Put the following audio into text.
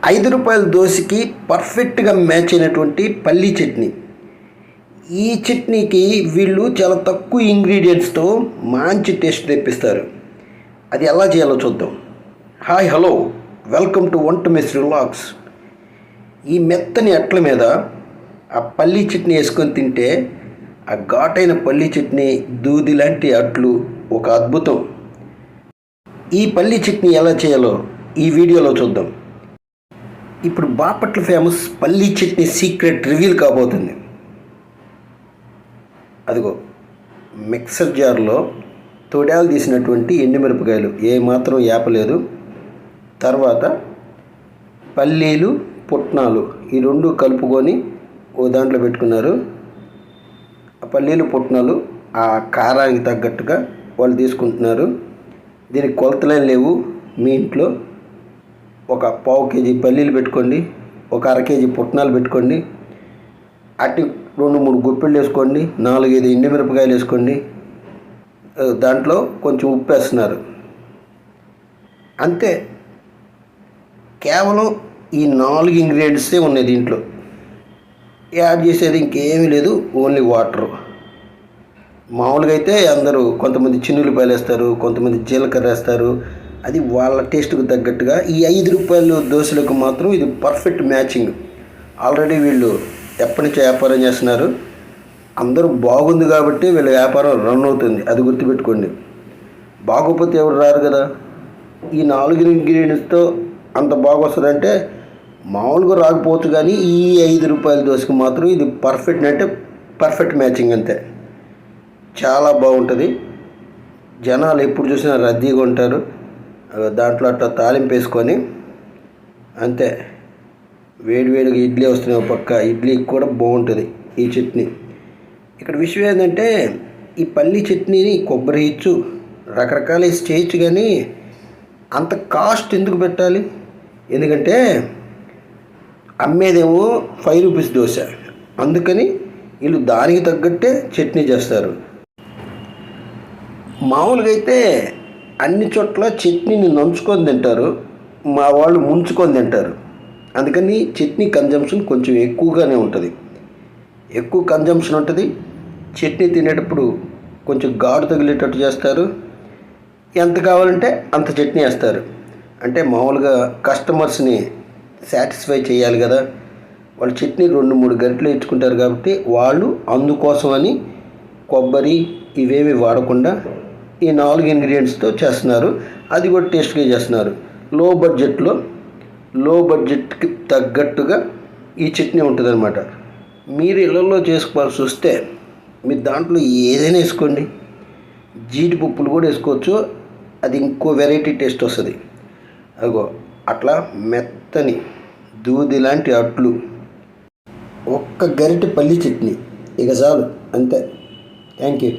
రూ. 5 దోశకి పర్ఫెక్ట్గా మ్యాచ్ అయినటువంటి పల్లీ చట్నీ. ఈ చట్నీకి వీళ్ళు చాలా తక్కువ ఇంగ్రీడియంట్స్తో మంచి టేస్ట్ తెప్పిస్తారు. అది ఎలా చేయాలో చూద్దాం. హాయ్ హలో, వెల్కమ్ టు వంట మేస్త్రి వ్లాగ్స్. ఈ మెత్తని అట్ల మీద ఆ పల్లీ చట్నీ వేసుకొని తింటే ఆ ఘాటైన పల్లీ చట్నీ, దూది లాంటి అట్లు ఒక అద్భుతం. ఈ పల్లీ చట్నీ ఎలా చేయాలో ఈ వీడియోలో చూద్దాం. ఇప్పుడు బాపట్ల ఫేమస్ పల్లీ చట్నీ సీక్రెట్ రివీల్ కాబోతుంది. అదిగో మిక్సర్ జార్లో తొడాలు తీసినటువంటి ఎండుమిరపకాయలు, ఏమాత్రం యాపలేదు. తర్వాత పల్లీలు, పుట్నాలు ఈ రెండు కలుపుకొని ఓ దాంట్లో పెట్టుకున్నారు. ఆ పల్లీలు, పుట్నాలు ఆ కారానికి తగ్గట్టుగా వాళ్ళు తీసుకుంటున్నారు. దీనికి కొలతలేం లేవు. మీ ఇంట్లో ఒక 1/2 కేజీ పల్లీలు పెట్టుకోండి, ఒక 1/2 కేజీ పుట్నాలు పెట్టుకోండి, అట్టి 2-3 గుప్పిళ్ళు వేసుకోండి, 4-5 ఎండుమిరపకాయలు వేసుకోండి. దాంట్లో కొంచెం ఉప్పు వేస్తున్నారు. అంతే, కేవలం ఈ 4 ఇంగ్రీడియంట్సే ఉన్నాయి దీంట్లో. యాడ్ చేసేది ఇంకేమీ లేదు, ఓన్లీ వాటరు. మామూలుగా అయితే అందరూ కొంతమంది చిన్నులపాయలు వేస్తారు, కొంతమంది జీలకర్ర వేస్తారు. అది వాళ్ళ టేస్ట్కు తగ్గట్టుగా. ఈ రూ. 5 దోశలకు మాత్రం ఇది పర్ఫెక్ట్ మ్యాచింగ్. ఆల్రెడీ వీళ్ళు ఎప్పటి నుంచో వ్యాపారం చేస్తున్నారు. అందరూ బాగుంది కాబట్టి వీళ్ళ వ్యాపారం రన్ అవుతుంది, అది గుర్తుపెట్టుకోండి. బాగోపోతే ఎవరు రారు కదా. ఈ 4 ఇంగ్రీడియంట్స్తో అంత బాగొస్తుందంటే మామూలుగా రాకపోవచ్చు, కానీ ఈ రూ. 5 దోశకు మాత్రం ఇది పర్ఫెక్ట్ అంటే పర్ఫెక్ట్ మ్యాచింగ్. అంతే, చాలా బాగుంటుంది. జనాలు ఎప్పుడు చూసినా రద్దీగా ఉంటారు. దాంట్లో అట్లా తాలింపు వేసుకొని అంతే, వేడివేడిగా ఇడ్లీ వస్తున్నాయి ఒక పక్క, ఇడ్లీకి కూడా బాగుంటుంది ఈ చట్నీ. ఇక్కడ విషయం ఏంటంటే, ఈ పల్లీ చట్నీని కొబ్బరి ఇచ్చు రకరకాల చేయొచ్చు, కానీ అంత కాస్ట్ ఎందుకు పెట్టాలి? ఎందుకంటే అమ్మేదేమో రూ. 5 దోశ, అందుకని వీళ్ళు దానికి తగ్గట్టే చట్నీ చేస్తారు. మామూలుగా అయితే అన్ని చోట్ల చట్నీని నంచుకొని తింటారు, మా వాళ్ళు ముంచుకొని తింటారు. అందుకని చట్నీ కన్జంప్షన్ కొంచెం ఎక్కువగానే ఉంటుంది, ఎక్కువ కన్జంప్షన్ ఉంటుంది. చట్నీ తినేటప్పుడు కొంచెం ఘాటు తగిలేటట్టు చేస్తారు. ఎంత కావాలంటే అంత చట్నీ వేస్తారు. అంటే మామూలుగా కస్టమర్స్ని సాటిస్ఫై చేయాలి కదా. వాళ్ళు చట్నీ 2-3 గంటలు ఇచ్చుకుంటారు కాబట్టి వాళ్ళు అందుకోసమని కొబ్బరి ఇవేవి వాడకుండా ఈ 4 ఇంగ్రీడియంట్స్తో చేస్తున్నారు. అది కూడా టేస్ట్గా చేస్తున్నారు. లో బడ్జెట్కి తగ్గట్టుగా ఈ చట్నీ ఉంటుందన్నమాట. మీరు ఇళ్ళల్లో చేసుకోవాల్సి వస్తే మీరు దాంట్లో ఏదైనా వేసుకోండి, జీడిపప్పులు కూడా వేసుకోవచ్చు, అది ఇంకో వెరైటీ టేస్ట్ వస్తుంది. అగో అట్లా మెత్తని దూది లాంటి అట్లు, ఒక్క గరిటె పల్లి చట్నీ ఇక చాలు, అంతే. Thank you.